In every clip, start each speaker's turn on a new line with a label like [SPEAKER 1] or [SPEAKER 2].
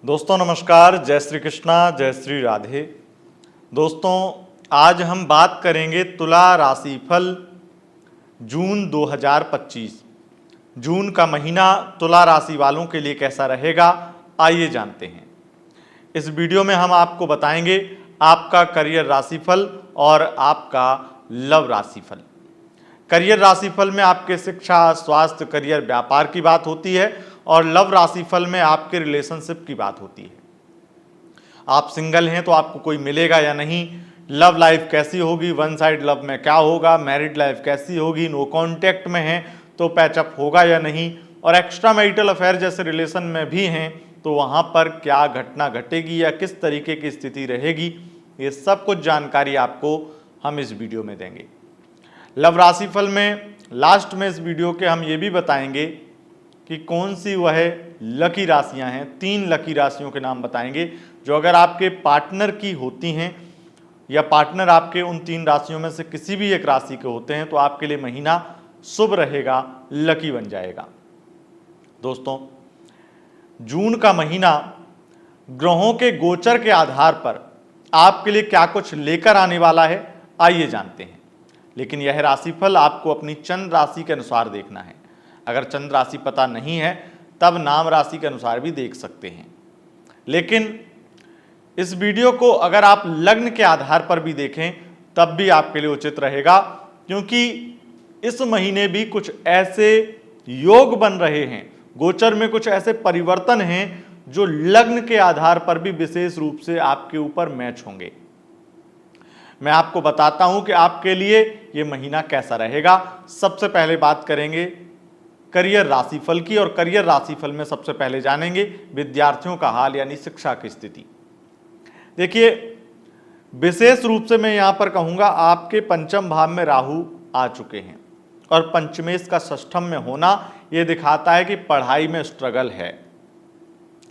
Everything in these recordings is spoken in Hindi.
[SPEAKER 1] दोस्तों नमस्कार, जय श्री कृष्णा, जय श्री राधे। दोस्तों आज हम बात करेंगे तुला राशिफल जून 2025। जून का महीना तुला राशि वालों के लिए कैसा रहेगा, आइए जानते हैं। इस वीडियो में हम आपको बताएंगे आपका करियर राशिफल और आपका लव राशिफल। करियर राशिफल में आपके शिक्षा, स्वास्थ्य, करियर, व्यापार की बात होती है और लव राशिफल में आपके रिलेशनशिप की बात होती है। आप सिंगल हैं तो आपको कोई मिलेगा या नहीं, लव लाइफ कैसी होगी, वन साइड लव में क्या होगा, मैरिड लाइफ कैसी होगी, नो कॉन्टैक्ट में हैं तो पैचअप होगा या नहीं, और एक्स्ट्रा मैरिटल अफेयर जैसे रिलेशन में भी हैं तो वहाँ पर क्या घटना घटेगी या किस तरीके की स्थिति रहेगी, ये सब कुछ जानकारी आपको हम इस वीडियो में देंगे। लव राशिफल में लास्ट में इस वीडियो के हम ये भी बताएंगे कि कौन सी वह लकी राशियां हैं। 3 लकी राशियों के नाम बताएंगे जो अगर आपके पार्टनर की होती हैं या पार्टनर आपके उन 3 राशियों में से किसी भी एक राशि के होते हैं तो आपके लिए महीना शुभ रहेगा, लकी बन जाएगा। दोस्तों जून का महीना ग्रहों के गोचर के आधार पर आपके लिए क्या कुछ लेकर आने वाला है, आइए जानते हैं। लेकिन यह राशिफल आपको अपनी चंद्र राशि के अनुसार देखना है। अगर चंद्र राशि पता नहीं है तब नाम राशि के अनुसार भी देख सकते हैं। लेकिन इस वीडियो को अगर आप लग्न के आधार पर भी देखें तब भी आपके लिए उचित रहेगा, क्योंकि इस महीने भी कुछ ऐसे योग बन रहे हैं, गोचर में कुछ ऐसे परिवर्तन हैं जो लग्न के आधार पर भी विशेष रूप से आपके ऊपर मैच होंगे। मैं आपको बताता हूं कि आपके लिए यह महीना कैसा रहेगा। सबसे पहले बात करेंगे करियर राशिफल की, और करियर राशिफल में सबसे पहले जानेंगे विद्यार्थियों का हाल यानी शिक्षा की स्थिति। देखिए विशेष रूप से मैं यहां पर कहूंगा आपके पंचम भाव में राहु आ चुके हैं और पंचमेश का षष्ठम में होना यह दिखाता है कि पढ़ाई में स्ट्रगल है,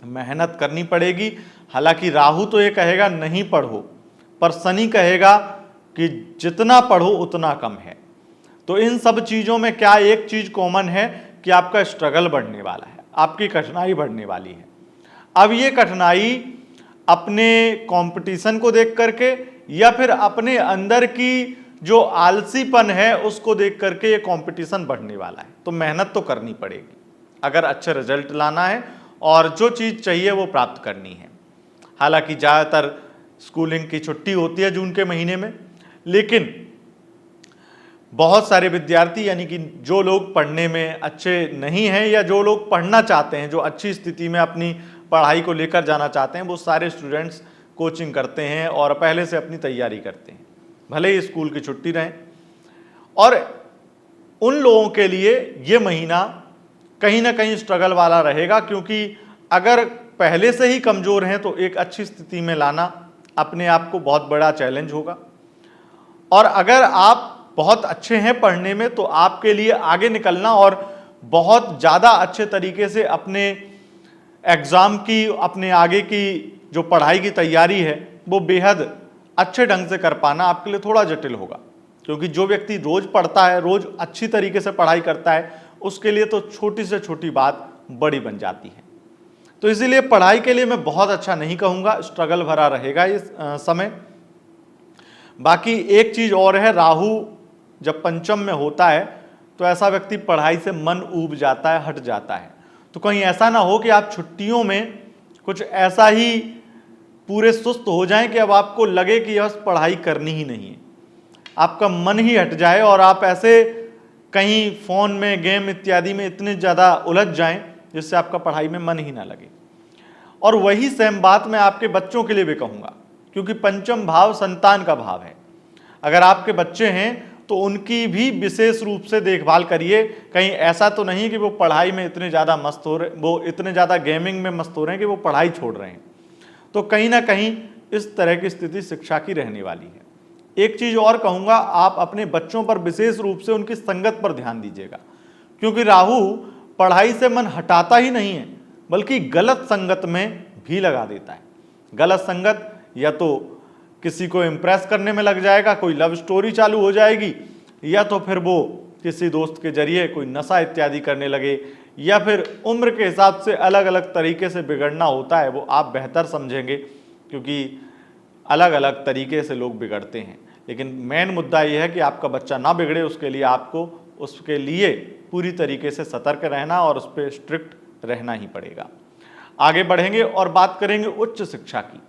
[SPEAKER 1] मेहनत करनी पड़ेगी। हालांकि राहु तो ये कहेगा नहीं पढ़ो, पर शनि कहेगा कि जितना पढ़ो उतना कम है। तो इन सब चीजों में क्या एक चीज कॉमन है कि आपका स्ट्रगल बढ़ने वाला है, आपकी कठिनाई बढ़ने वाली है। अब ये कठिनाई अपने कंपटीशन को देख करके या फिर अपने अंदर की जो आलसीपन है उसको देख करके ये कंपटीशन बढ़ने वाला है। तो मेहनत तो करनी पड़ेगी अगर अच्छे रिजल्ट लाना है और जो चीज चाहिए वो प्राप्त करनी है। हालांकि ज्यादातर स्कूलिंग की छुट्टी होती है जून के महीने में, लेकिन बहुत सारे विद्यार्थी यानी कि जो लोग पढ़ने में अच्छे नहीं हैं या जो लोग पढ़ना चाहते हैं, जो अच्छी स्थिति में अपनी पढ़ाई को लेकर जाना चाहते हैं, वो सारे स्टूडेंट्स कोचिंग करते हैं और पहले से अपनी तैयारी करते हैं, भले ही स्कूल की छुट्टी रहे। और उन लोगों के लिए ये महीना कहीं ना कहीं स्ट्रगल वाला रहेगा, क्योंकि अगर पहले से ही कमजोर हैं तो एक अच्छी स्थिति में लाना अपने आप को बहुत बड़ा चैलेंज होगा। और अगर आप बहुत अच्छे हैं पढ़ने में तो आपके लिए आगे निकलना और बहुत ज़्यादा अच्छे तरीके से अपने एग्ज़ाम की, अपने आगे की जो पढ़ाई की तैयारी है वो बेहद अच्छे ढंग से कर पाना आपके लिए थोड़ा जटिल होगा। क्योंकि जो व्यक्ति रोज़ पढ़ता है, रोज़ अच्छी तरीके से पढ़ाई करता है, उसके लिए तो छोटी से छोटी बात बड़ी बन जाती है। तो इसीलिए पढ़ाई के लिए मैं बहुत अच्छा नहीं कहूँगा, स्ट्रगल भरा रहेगा इस समय। बाकी एक चीज़ और है, राहु जब पंचम में होता है तो ऐसा व्यक्ति पढ़ाई से मन ऊब जाता है, हट जाता है। तो कहीं ऐसा ना हो कि आप छुट्टियों में कुछ ऐसा ही पूरे सुस्त हो जाएं कि अब आपको लगे कि बस पढ़ाई करनी ही नहीं है, आपका मन ही हट जाए और आप ऐसे कहीं फ़ोन में, गेम इत्यादि में इतने ज़्यादा उलझ जाएं जिससे आपका पढ़ाई में मन ही ना लगे। और वही सेम बात मैं आपके बच्चों के लिए भी कहूँगा, क्योंकि पंचम भाव संतान का भाव है। अगर आपके बच्चे हैं तो उनकी भी विशेष रूप से देखभाल करिए। कहीं ऐसा तो नहीं कि वो पढ़ाई में इतने ज़्यादा मस्त हो रहे, वो इतने ज़्यादा गेमिंग में मस्त हो रहे हैं कि वो पढ़ाई छोड़ रहे हैं। तो कहीं ना कहीं इस तरह की स्थिति शिक्षा की रहने वाली है। एक चीज़ और कहूँगा, आप अपने बच्चों पर विशेष रूप से उनकी संगत पर ध्यान दीजिएगा, क्योंकि राहु पढ़ाई से मन हटाता ही नहीं है बल्कि गलत संगत में भी लगा देता है। गलत संगत या तो किसी को इम्प्रेस करने में लग जाएगा, कोई लव स्टोरी चालू हो जाएगी, या तो फिर वो किसी दोस्त के जरिए कोई नशा इत्यादि करने लगे, या फिर उम्र के हिसाब से अलग अलग तरीके से बिगड़ना होता है, वो आप बेहतर समझेंगे, क्योंकि अलग अलग तरीके से लोग बिगड़ते हैं। लेकिन मेन मुद्दा ये है कि आपका बच्चा ना बिगड़े, उसके लिए आपको उसके लिए पूरी तरीके से सतर्क रहना और उस पर स्ट्रिक्ट रहना ही पड़ेगा। आगे बढ़ेंगे और बात करेंगे उच्च शिक्षा की।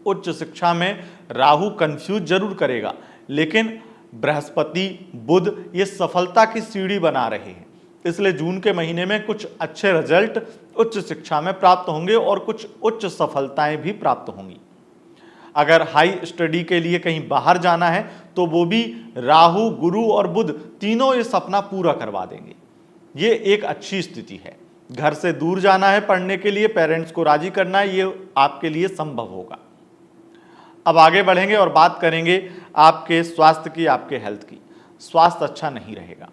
[SPEAKER 1] उच्च शिक्षा में राहु कंफ्यूज जरूर करेगा, लेकिन बृहस्पति बुध ये सफलता की सीढ़ी बना रहे हैं, इसलिए जून के महीने में कुछ अच्छे रिजल्ट उच्च शिक्षा में प्राप्त होंगे और कुछ उच्च सफलताएं भी प्राप्त होंगी। अगर हाई स्टडी के लिए कहीं बाहर जाना है तो वो भी राहु, गुरु और बुध तीनों ये सपना पूरा करवा देंगे। ये एक अच्छी स्थिति है। घर से दूर जाना है पढ़ने के लिए, पेरेंट्स को राजी करना है, ये आपके लिए संभव होगा। अब आगे बढ़ेंगे और बात करेंगे आपके स्वास्थ्य की, आपके हेल्थ की। स्वास्थ्य अच्छा नहीं रहेगा।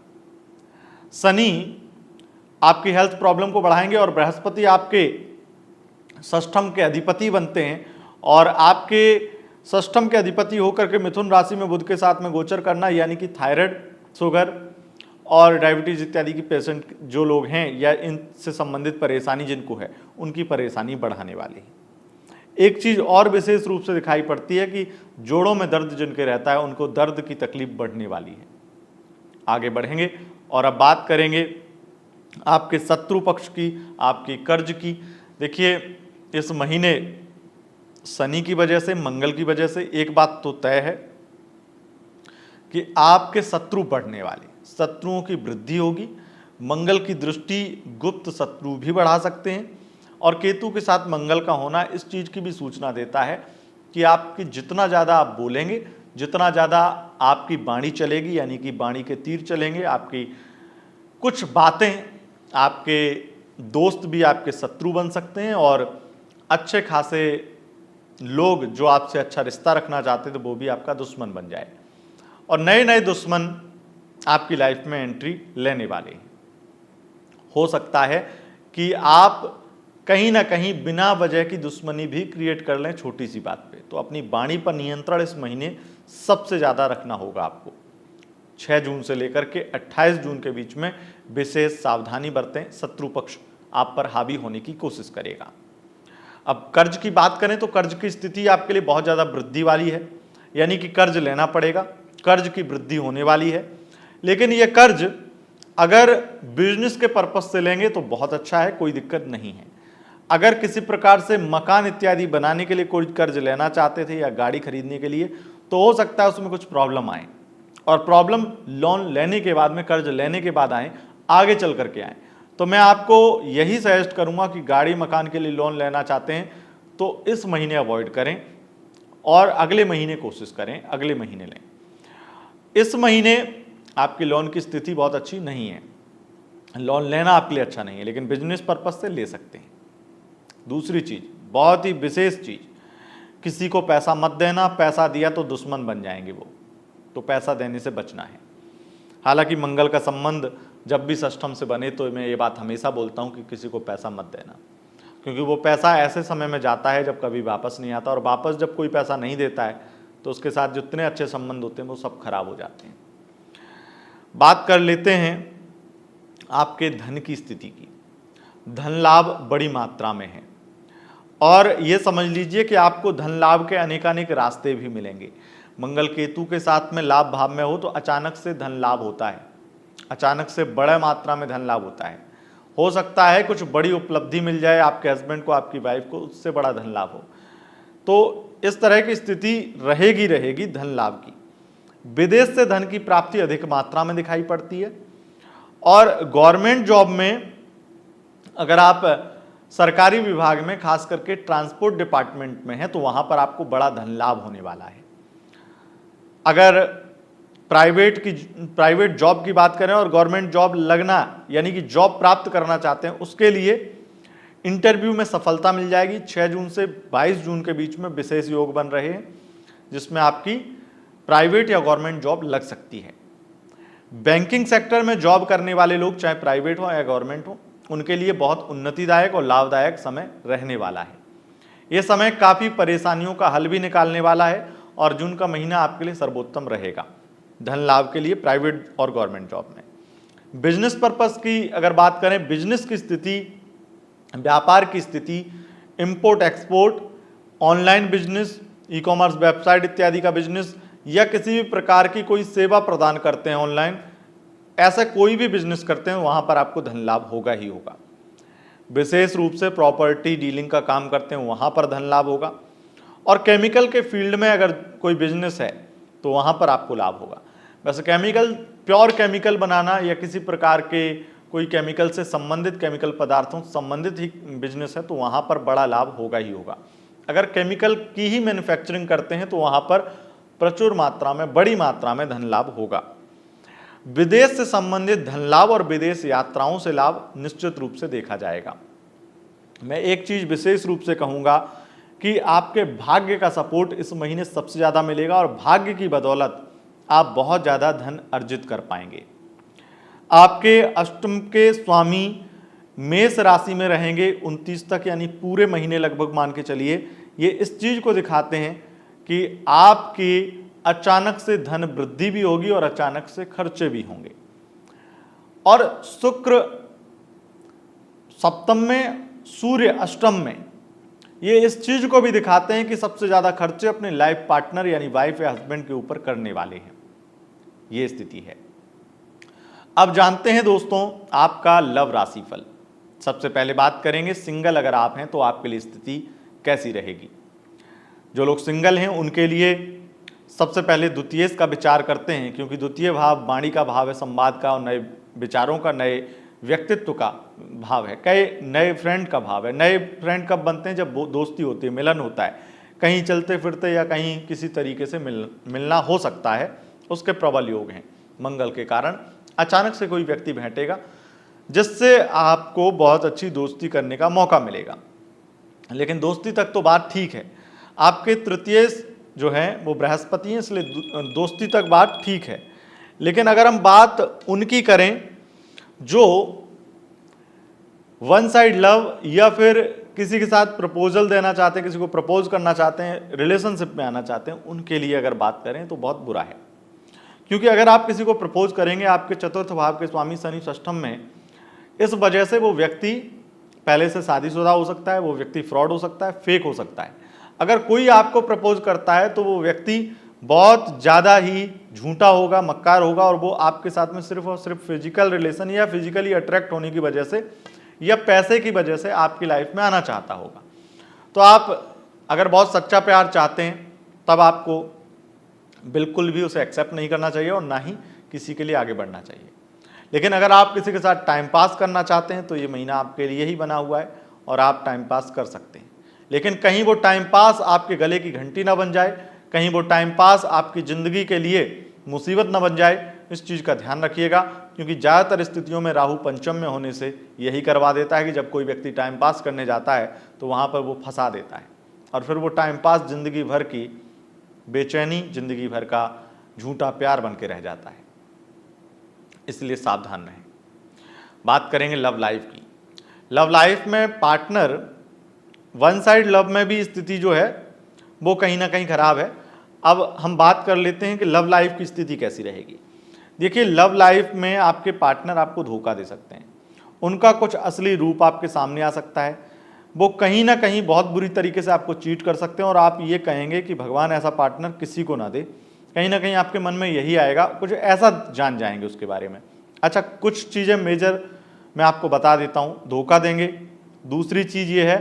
[SPEAKER 1] शनि आपकी हेल्थ प्रॉब्लम को बढ़ाएंगे और बृहस्पति आपके षष्ठम के अधिपति बनते हैं, और आपके षष्ठम के अधिपति होकर के मिथुन राशि में बुध के साथ में गोचर करना, यानी कि थायराइड, शुगर और डायबिटीज इत्यादि की पेशेंट जो लोग हैं या इनसे संबंधित परेशानी जिनको है, उनकी परेशानी बढ़ाने वाली है। एक चीज और विशेष रूप से दिखाई पड़ती है कि जोड़ों में दर्द जिनके रहता है उनको दर्द की तकलीफ बढ़ने वाली है। आगे बढ़ेंगे और अब बात करेंगे आपके शत्रु पक्ष की, आपकी कर्ज की। देखिए, इस महीने शनि की वजह से, मंगल की वजह से एक बात तो तय है कि आपके शत्रु बढ़ने वाले, शत्रुओं की वृद्धि होगी। मंगल की दृष्टि गुप्त शत्रु भी बढ़ा सकते हैं, और केतु के साथ मंगल का होना इस चीज की भी सूचना देता है कि आपकी जितना ज़्यादा आप बोलेंगे, जितना ज़्यादा आपकी वाणी चलेगी, यानी कि वाणी के तीर चलेंगे, आपकी कुछ बातें, आपके दोस्त भी आपके शत्रु बन सकते हैं, और अच्छे खासे लोग जो आपसे अच्छा रिश्ता रखना चाहते थे वो भी आपका दुश्मन बन जाए, और नए नए दुश्मन आपकी लाइफ में एंट्री लेने वाले हैं। हो सकता है कि आप कहीं ना कहीं बिना वजह की दुश्मनी भी क्रिएट कर लें छोटी सी बात पे। तो अपनी वाणी पर नियंत्रण इस महीने सबसे ज़्यादा रखना होगा आपको। 6 जून से लेकर के 28 जून के बीच में विशेष सावधानी बरतें, शत्रु पक्ष आप पर हावी होने की कोशिश करेगा। अब कर्ज की बात करें तो कर्ज की स्थिति आपके लिए बहुत ज़्यादा वृद्धि वाली है, यानी कि कर्ज लेना पड़ेगा, कर्ज की वृद्धि होने वाली है। लेकिन यह कर्ज अगर बिजनेस के पर्पज से लेंगे तो बहुत अच्छा है, कोई दिक्कत नहीं है। अगर किसी प्रकार से मकान इत्यादि बनाने के लिए कोई कर्ज लेना चाहते थे या गाड़ी खरीदने के लिए, तो हो सकता है उसमें कुछ प्रॉब्लम आए, और प्रॉब्लम लोन लेने के बाद में, कर्ज लेने के बाद आए, आगे चल करके आए। तो मैं आपको यही सजेस्ट करूंगा कि गाड़ी मकान के लिए लोन लेना चाहते हैं तो इस महीने अवॉइड करें और अगले महीने कोशिश करें, अगले महीने लें। इस महीने आपकी लोन की स्थिति बहुत अच्छी नहीं है, लोन लेना आपके लिए अच्छा नहीं है, लेकिन बिजनेस पर्पज से ले सकते हैं। दूसरी चीज, बहुत ही विशेष चीज, किसी को पैसा मत देना, पैसा दिया तो दुश्मन बन जाएंगे वो, तो पैसा देने से बचना है। हालांकि मंगल का संबंध जब भी षष्ठम से बने तो मैं ये बात हमेशा बोलता हूँ कि किसी को पैसा मत देना, क्योंकि वो पैसा ऐसे समय में जाता है जब कभी वापस नहीं आता, और वापस जब कोई पैसा नहीं देता है तो उसके साथ जितने अच्छे संबंध होते हैं वो सब खराब हो जाते हैं। बात कर लेते हैं आपके धन की स्थिति की। धन लाभ बड़ी मात्रा में है, और ये समझ लीजिए कि आपको धन लाभ के अनेकानेक रास्ते भी मिलेंगे। मंगल केतु के साथ में लाभ भाव में हो तो अचानक से धन लाभ होता है, अचानक से बड़े मात्रा में धन लाभ होता है। हो सकता है कुछ बड़ी उपलब्धि मिल जाए आपके हस्बैंड को, आपकी वाइफ को, उससे बड़ा धन लाभ हो। तो इस तरह की स्थिति रहेगी धन लाभ की। विदेश से धन की प्राप्ति अधिक मात्रा में दिखाई पड़ती है, और गवर्नमेंट जॉब में अगर आप सरकारी विभाग में, खास करके ट्रांसपोर्ट डिपार्टमेंट में है, तो वहां पर आपको बड़ा धन लाभ होने वाला है। अगर प्राइवेट जॉब की बात करें और गवर्नमेंट जॉब लगना, यानी कि जॉब प्राप्त करना चाहते हैं, उसके लिए इंटरव्यू में सफलता मिल जाएगी। 6 जून से 22 जून के बीच में विशेष योग बन रहे हैं, जिसमें आपकी प्राइवेट या गवर्नमेंट जॉब लग सकती है। बैंकिंग सेक्टर में जॉब करने वाले लोग, चाहे प्राइवेट हो या गवर्नमेंट हो, उनके लिए बहुत उन्नतिदायक और लाभदायक समय रहने वाला है। यह समय काफ़ी परेशानियों का हल भी निकालने वाला है, और जून का महीना आपके लिए सर्वोत्तम रहेगा। धन लाभ के लिए प्राइवेट और गवर्नमेंट जॉब में। बिजनेस पर्पस की अगर बात करें, बिजनेस की स्थिति, व्यापार की स्थिति, import export, online business, e commerce website इत्यादि का बिजनेस, या किसी भी प्रकार की कोई सेवा प्रदान करते हैं ऑनलाइन, ऐसा कोई भी बिजनेस करते हैं वहां पर आपको धन लाभ होगा ही होगा। विशेष रूप से प्रॉपर्टी डीलिंग का काम करते हैं वहां पर धन लाभ होगा। और केमिकल के फील्ड में अगर कोई बिजनेस है तो वहां पर आपको लाभ होगा। वैसे केमिकल, प्योर केमिकल बनाना या किसी प्रकार के कोई केमिकल से संबंधित, केमिकल पदार्थों से संबंधित ही बिजनेस है तो वहां पर बड़ा लाभ होगा ही होगा। अगर केमिकल की ही मैन्युफैक्चरिंग करते हैं तो वहां पर प्रचुर मात्रा में, बड़ी मात्रा में धन लाभ होगा। विदेश से संबंधित धन लाभ और विदेश यात्राओं से लाभ निश्चित रूप से देखा जाएगा। मैं एक चीज विशेष रूप से कहूंगा कि आपके भाग्य का सपोर्ट इस महीने सबसे ज्यादा मिलेगा और भाग्य की बदौलत आप बहुत ज्यादा धन अर्जित कर पाएंगे। आपके अष्टम के स्वामी मेष राशि में रहेंगे 29 तक, यानी पूरे महीने लगभग मान के चलिए। ये इस चीज को दिखाते हैं कि आपकी अचानक से धन वृद्धि भी होगी और अचानक से खर्चे भी होंगे। और शुक्र सप्तम में, सूर्य अष्टम में, ये इस चीज को भी दिखाते हैं कि सबसे ज्यादा खर्चे अपने लाइफ पार्टनर यानी वाइफ या हस्बैंड के ऊपर करने वाले हैं। ये स्थिति है। अब जानते हैं दोस्तों आपका लव राशिफल। सबसे पहले बात करेंगे सिंगल अगर आप हैं तो आपके लिए स्थिति कैसी रहेगी। जो लोग सिंगल हैं उनके लिए सबसे पहले द्वितीय का विचार करते हैं, क्योंकि द्वितीय भाव वाणी का भाव है, संवाद का और नए विचारों का, नए व्यक्तित्व का भाव है, कई नए फ्रेंड का भाव है। नए फ्रेंड कब बनते हैं? जब दोस्ती होती है, मिलन होता है, कहीं चलते फिरते या कहीं किसी तरीके से मिलना हो सकता है, उसके प्रबल योग हैं। मंगल के कारण अचानक से कोई व्यक्ति भेंटेगा जिससे आपको बहुत अच्छी दोस्ती करने का मौका मिलेगा। लेकिन दोस्ती तक तो बात ठीक है। आपके तृतीय जो है वो बृहस्पति है, इसलिए दोस्ती तक बात ठीक है। लेकिन अगर हम बात उनकी करें जो वन साइड लव या फिर किसी के साथ प्रपोजल देना चाहते हैं, किसी को प्रपोज करना चाहते हैं, रिलेशनशिप में आना चाहते हैं, उनके लिए अगर बात करें तो बहुत बुरा है। क्योंकि अगर आप किसी को प्रपोज करेंगे, आपके चतुर्थ भाव के स्वामी शनि षष्ठम में, इस वजह से वो व्यक्ति पहले से शादीशुदा हो सकता है, वो व्यक्ति फ्रॉड हो सकता है, फेक हो सकता है। अगर कोई आपको प्रपोज करता है तो वो व्यक्ति बहुत ज़्यादा ही झूठा होगा, मक्कार होगा, और वो आपके साथ में सिर्फ और सिर्फ फिजिकल रिलेशन या फिजिकली अट्रैक्ट होने की वजह से या पैसे की वजह से आपकी लाइफ में आना चाहता होगा। तो आप अगर बहुत सच्चा प्यार चाहते हैं तब आपको बिल्कुल भी उसे एक्सेप्ट नहीं करना चाहिए और ना ही किसी के लिए आगे बढ़ना चाहिए। लेकिन अगर आप किसी के साथ टाइम पास करना चाहते हैं तो ये महीना आपके लिए ही बना हुआ है और आप टाइम पास कर सकते हैं। लेकिन कहीं वो टाइम पास आपके गले की घंटी ना बन जाए, कहीं वो टाइम पास आपकी ज़िंदगी के लिए मुसीबत ना बन जाए, इस चीज़ का ध्यान रखिएगा। क्योंकि ज़्यादातर स्थितियों में राहु पंचम में होने से यही करवा देता है कि जब कोई व्यक्ति टाइम पास करने जाता है तो वहाँ पर वो फंसा देता है और फिर वो टाइम पास ज़िंदगी भर की बेचैनी, जिंदगी भर का झूठा प्यार बन के रह जाता है। इसलिए सावधान रहें। बात करेंगे लव लाइफ की। लव लाइफ में पार्टनर वन साइड लव में भी स्थिति जो है वो कहीं ना कहीं खराब है। अब हम बात कर लेते हैं कि लव लाइफ की स्थिति कैसी रहेगी। देखिए, लव लाइफ में आपके पार्टनर आपको धोखा दे सकते हैं, उनका कुछ असली रूप आपके सामने आ सकता है, वो कहीं ना कहीं बहुत बुरी तरीके से आपको चीट कर सकते हैं और आप ये कहेंगे कि भगवान ऐसा पार्टनर किसी को ना दे। कहीं ना कहीं आपके मन में यही आएगा, कुछ ऐसा जान जाएंगे उसके बारे में। अच्छा, कुछ चीज़ें मेजर मैं आपको बता देता हूँ, धोखा देंगे। दूसरी चीज़ ये है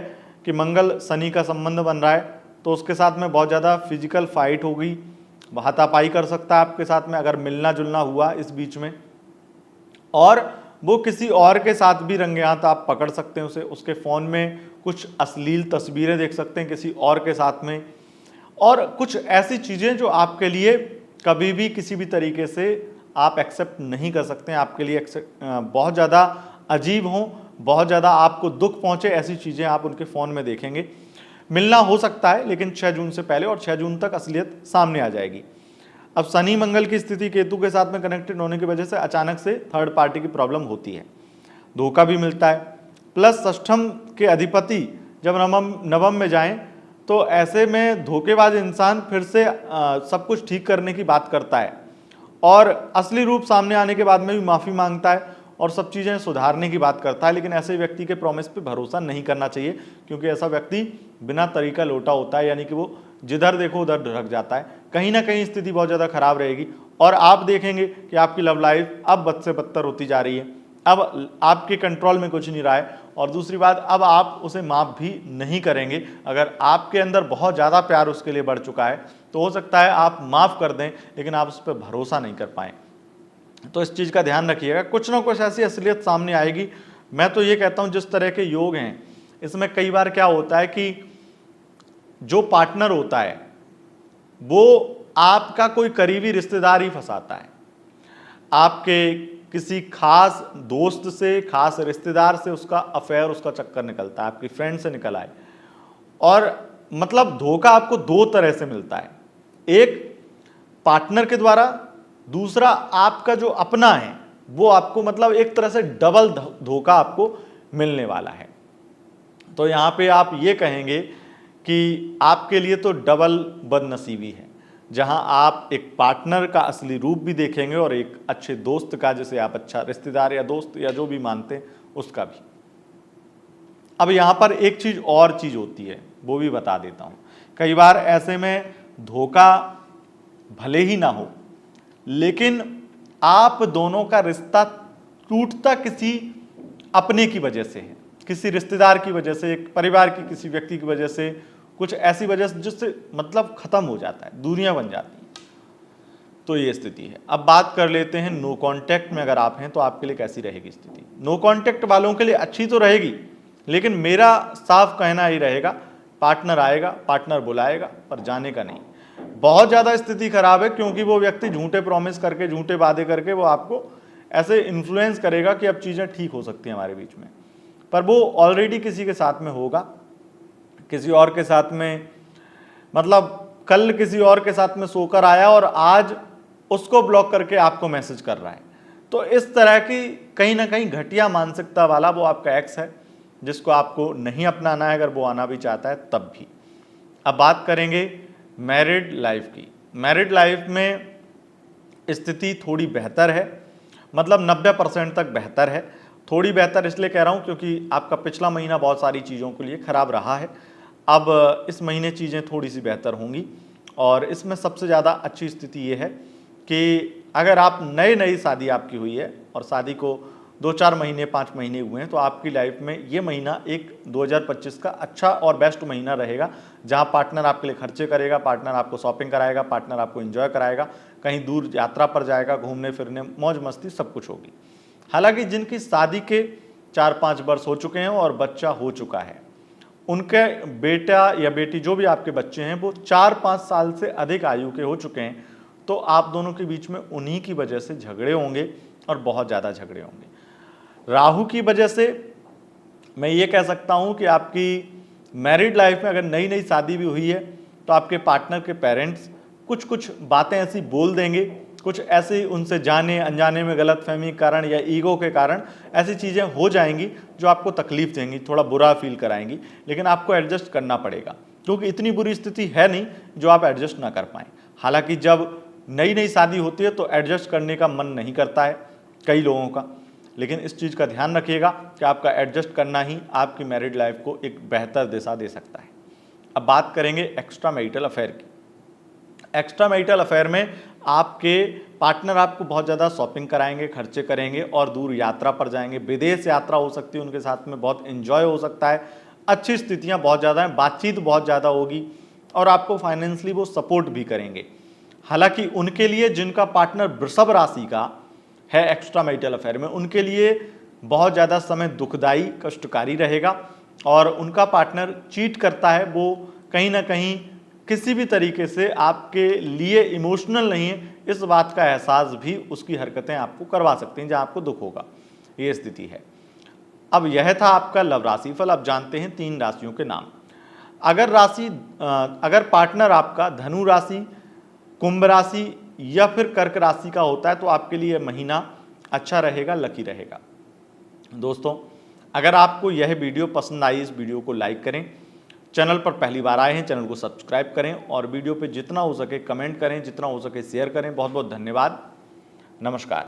[SPEAKER 1] कि मंगल शनि का संबंध बन रहा है तो उसके साथ में बहुत ज़्यादा फिजिकल फाइट होगी, हाथापाई कर सकता है आपके साथ में अगर मिलना जुलना हुआ इस बीच में, और वो किसी और के साथ भी रंगे हाथ आप पकड़ सकते हैं उसे। उसके फ़ोन में कुछ अश्लील तस्वीरें देख सकते हैं किसी और के साथ में, और कुछ ऐसी चीज़ें जो आपके लिए कभी भी किसी भी तरीके से आप एक्सेप्ट नहीं कर सकते हैं, आपके लिए बहुत ज़्यादा अजीब हों, बहुत ज़्यादा आपको दुख पहुँचे, ऐसी चीज़ें आप उनके फ़ोन में देखेंगे। मिलना हो सकता है लेकिन 6 जून से पहले, और 6 जून तक असलियत सामने आ जाएगी। अब शनि मंगल की स्थिति केतु के साथ में कनेक्टेड होने की वजह से अचानक से थर्ड पार्टी की प्रॉब्लम होती है, धोखा भी मिलता है। प्लस षष्ठम के अधिपति जब नवम में जाएं तो ऐसे में धोखेबाज इंसान फिर से सब कुछ ठीक करने की बात करता है और असली रूप सामने आने के बाद में भी माफ़ी मांगता है और सब चीज़ें सुधारने की बात करता है। लेकिन ऐसे व्यक्ति के प्रॉमिस पे भरोसा नहीं करना चाहिए, क्योंकि ऐसा व्यक्ति बिना तरीका लोटा होता है, यानी कि वो जिधर देखो उधर ढक जाता है। कहीं ना कहीं स्थिति बहुत ज़्यादा खराब रहेगी और आप देखेंगे कि आपकी लव लाइफ अब बद से बदतर होती जा रही है, अब आपके कंट्रोल में कुछ नहीं रहा है। और दूसरी बात, अब आप उसे माफ़ भी नहीं करेंगे। अगर आपके अंदर बहुत ज़्यादा प्यार उसके लिए बढ़ चुका है तो हो सकता है आप माफ़ कर दें, लेकिन आप उस पर भरोसा नहीं कर पाएँ। तो इस चीज़ का ध्यान रखिएगा, कुछ ना कुछ ऐसी असलियत सामने आएगी। मैं तो ये कहता हूँ जिस तरह के योग हैं इसमें कई बार क्या होता है कि जो पार्टनर होता है वो आपका कोई करीबी रिश्तेदार ही फंसाता है, आपके किसी खास दोस्त से, खास रिश्तेदार से उसका अफेयर, उसका चक्कर निकलता है, आपकी फ्रेंड से निकल आए। और मतलब धोखा आपको दो तरह से मिलता है, एक पार्टनर के द्वारा, दूसरा आपका जो अपना है वो आपको मतलब एक तरह से डबल धोखा आपको मिलने वाला है। तो यहाँ पे आप ये कहेंगे कि आपके लिए तो डबल बदनसीबी है, जहाँ आप एक पार्टनर का असली रूप भी देखेंगे और एक अच्छे दोस्त का, जिसे आप अच्छा रिश्तेदार या दोस्त या जो भी मानते हैं उसका भी। अब यहाँ पर एक चीज़ और चीज़ होती है, वो भी बता देता हूँ। कई बार ऐसे में धोखा भले ही ना हो, लेकिन आप दोनों का रिश्ता टूटता किसी अपने की वजह से है, किसी रिश्तेदार की वजह से, एक परिवार की किसी व्यक्ति की वजह से, कुछ ऐसी वजह से जिससे मतलब खत्म हो जाता है, दूरियां बन जाती हैं। तो ये स्थिति है। अब बात कर लेते हैं नो कांटेक्ट में अगर आप हैं तो आपके लिए कैसी रहेगी स्थिति। नो कांटेक्ट वालों के लिए अच्छी तो रहेगी, लेकिन मेरा साफ कहना ही रहेगा, पार्टनर आएगा, पार्टनर बुलाएगा, पर जाने का नहीं। बहुत ज़्यादा स्थिति खराब है, क्योंकि वो व्यक्ति झूठे प्रॉमिस करके, झूठे वादे करके वो आपको ऐसे इन्फ्लुएंस करेगा कि अब चीज़ें ठीक हो सकती हैं हमारे बीच में, पर वो ऑलरेडी किसी के साथ में होगा, किसी और के साथ में, मतलब कल किसी और के साथ में सोकर आया और आज उसको ब्लॉक करके आपको मैसेज कर रहा है। तो इस तरह की कहीं ना कहीं घटिया मानसिकता वाला वो आपका एक्स है, जिसको आपको नहीं अपनाना है, अगर वो आना भी चाहता है तब भी। अब बात करेंगे मैरिड लाइफ की। मैरिड लाइफ में स्थिति थोड़ी बेहतर है, मतलब 90% तक बेहतर है। थोड़ी बेहतर इसलिए कह रहा हूँ क्योंकि आपका पिछला महीना बहुत सारी चीज़ों के लिए ख़राब रहा है। अब इस महीने चीज़ें थोड़ी सी बेहतर होंगी, और इसमें सबसे ज़्यादा अच्छी स्थिति ये है कि अगर आप नई शादी आपकी हुई है और शादी को 2-4 महीने 5 महीने हुए हैं, तो आपकी लाइफ में ये महीना एक 2025 का अच्छा और बेस्ट महीना रहेगा, जहां पार्टनर आपके लिए खर्चे करेगा, पार्टनर आपको शॉपिंग कराएगा, पार्टनर आपको एंजॉय कराएगा, कहीं दूर यात्रा पर जाएगा, घूमने फिरने, मौज मस्ती सब कुछ होगी। हालांकि जिनकी शादी के 4-5 वर्ष हो चुके हैं और बच्चा हो चुका है, उनके बेटा या बेटी जो भी आपके बच्चे हैं वो 4-5 साल से अधिक आयु के हो चुके हैं, तो आप दोनों के बीच में उन्हीं की वजह से झगड़े होंगे और बहुत ज़्यादा झगड़े होंगे। राहु की वजह से मैं ये कह सकता हूँ कि आपकी मैरिड लाइफ में अगर नई शादी भी हुई है तो आपके पार्टनर के पेरेंट्स कुछ कुछ बातें ऐसी बोल देंगे, कुछ ऐसे उनसे जाने अनजाने में गलतफहमी के कारण या ईगो के कारण ऐसी चीज़ें हो जाएंगी जो आपको तकलीफ देंगी, थोड़ा बुरा फील कराएंगी, लेकिन आपको एडजस्ट करना पड़ेगा, क्योंकि इतनी बुरी स्थिति है नहीं जो आप एडजस्ट ना कर पाएँ। हालांकि जब नई शादी होती है तो एडजस्ट करने का मन नहीं करता है कई लोगों का, लेकिन इस चीज़ का ध्यान रखिएगा कि आपका एडजस्ट करना ही आपकी मैरिड लाइफ को एक बेहतर दिशा दे सकता है। अब बात करेंगे एक्स्ट्रा मैरिटल अफेयर की। एक्स्ट्रा मैरिटल अफेयर में आपके पार्टनर आपको बहुत ज़्यादा शॉपिंग कराएंगे, खर्चे करेंगे और दूर यात्रा पर जाएंगे, विदेश यात्रा हो सकती है उनके साथ में, बहुत एंजॉय हो सकता है, अच्छी स्थितियाँ बहुत ज़्यादा हैं, बातचीत बहुत ज़्यादा होगी और आपको फाइनेंशियली वो सपोर्ट भी करेंगे। हालांकि उनके लिए जिनका पार्टनर वृषभ राशि का है एक्स्ट्रा मैरिटल अफेयर में, उनके लिए बहुत ज़्यादा समय दुखदाई कष्टकारी रहेगा और उनका पार्टनर चीट करता है, वो कहीं ना कहीं किसी भी तरीके से आपके लिए इमोशनल नहीं है, इस बात का एहसास भी उसकी हरकतें आपको करवा सकती हैं जहां आपको दुख होगा। ये स्थिति है। अब यह था आपका लव राशिफल। अब जानते हैं 3 राशियों के नाम। अगर पार्टनर आपका धनु राशि, कुंभ राशि या फिर कर्क राशि का होता है तो आपके लिए महीना अच्छा रहेगा, लकी रहेगा। दोस्तों, अगर आपको यह वीडियो पसंद आई, इस वीडियो को लाइक करें, चैनल पर पहली बार आए हैं चैनल को सब्सक्राइब करें और वीडियो पे जितना हो सके कमेंट करें, जितना हो सके शेयर करें। बहुत बहुत धन्यवाद। नमस्कार।